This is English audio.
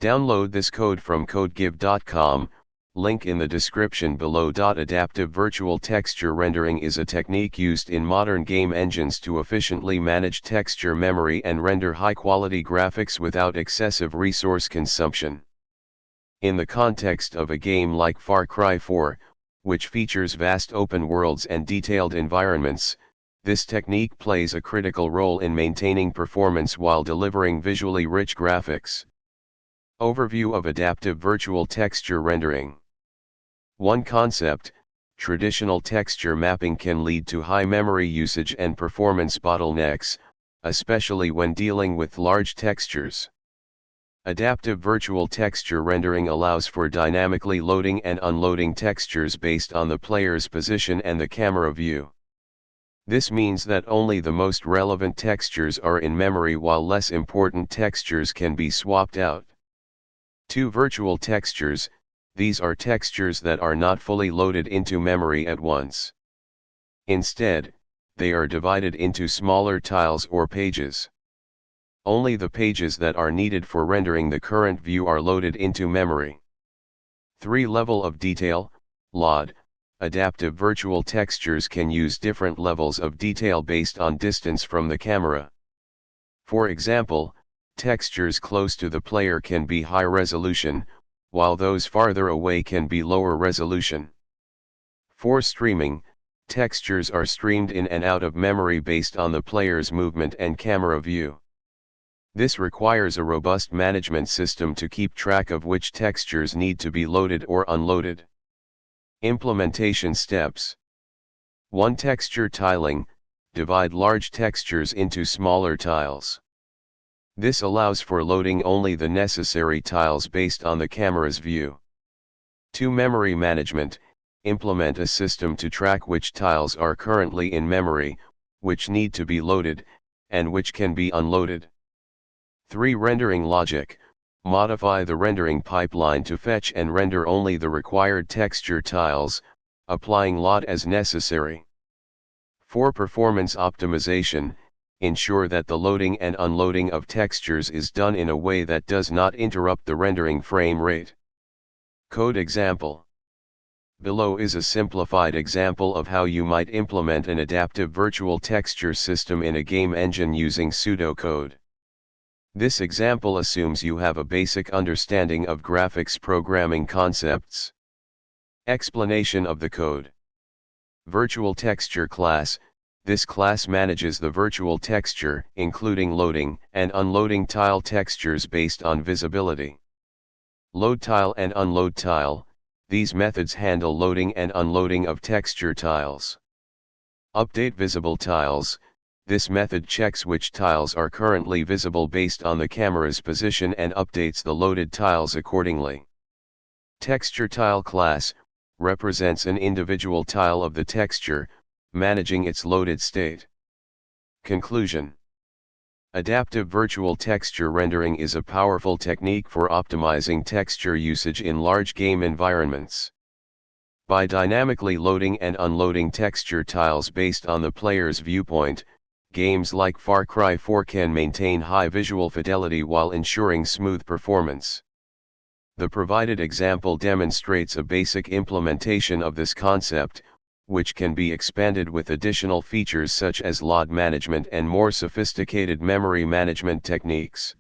Download this code from codegive.com, link in the description below. Adaptive virtual texture rendering is a technique used in modern game engines to efficiently manage texture memory and render high-quality graphics without excessive resource consumption. In the context of a game like Far Cry 4, which features vast open worlds and detailed environments, this technique plays a critical role in maintaining performance while delivering visually rich graphics. Overview of adaptive virtual texture rendering. 1 concept: traditional texture mapping can lead to high memory usage and performance bottlenecks, especially when dealing with large textures. Adaptive virtual texture rendering allows for dynamically loading and unloading textures based on the player's position and the camera view. This means that only the most relevant textures are in memory while less important textures can be swapped out. 2 virtual textures: these are textures that are not fully loaded into memory at once. Instead, they are divided into smaller tiles or pages. Only the pages that are needed for rendering the current view are loaded into memory. 3 level of detail, LOD. Adaptive virtual textures can use different levels of detail based on distance from the camera. For example, textures close to the player can be high resolution, while those farther away can be lower resolution. 4 streaming. Textures are streamed in and out of memory based on the player's movement and camera view. This requires a robust management system to keep track of which textures need to be loaded or unloaded. Implementation steps. 1. Texture tiling. Divide large textures into smaller tiles. This allows for loading only the necessary tiles based on the camera's view. 2. Memory management. Implement a system to track which tiles are currently in memory, which need to be loaded, and which can be unloaded. 3. Rendering logic. Modify the rendering pipeline to fetch and render only the required texture tiles, applying LOD as necessary. 4. Performance optimization. Ensure that the loading and unloading of textures is done in a way that does not interrupt the rendering frame rate. Code example. Below is a simplified example of how you might implement an adaptive virtual texture system in a game engine using pseudocode. This example assumes you have a basic understanding of graphics programming concepts. Explanation of the code. Virtual texture class. This class manages the virtual texture, including loading and unloading tile textures based on visibility. Load tile and unload tile. These methods handle loading and unloading of texture tiles. Update visible tiles. This method checks which tiles are currently visible based on the camera's position and updates the loaded tiles accordingly. Texture tile class represents an individual tile of the texture, managing its loaded state. Conclusion. Adaptive virtual texture rendering is a powerful technique for optimizing texture usage in large game environments. By dynamically loading and unloading texture tiles based on the player's viewpoint, games like Far Cry 4 can maintain high visual fidelity while ensuring smooth performance. The provided example demonstrates a basic implementation of this concept, which can be expanded with additional features such as LOD management and more sophisticated memory management techniques.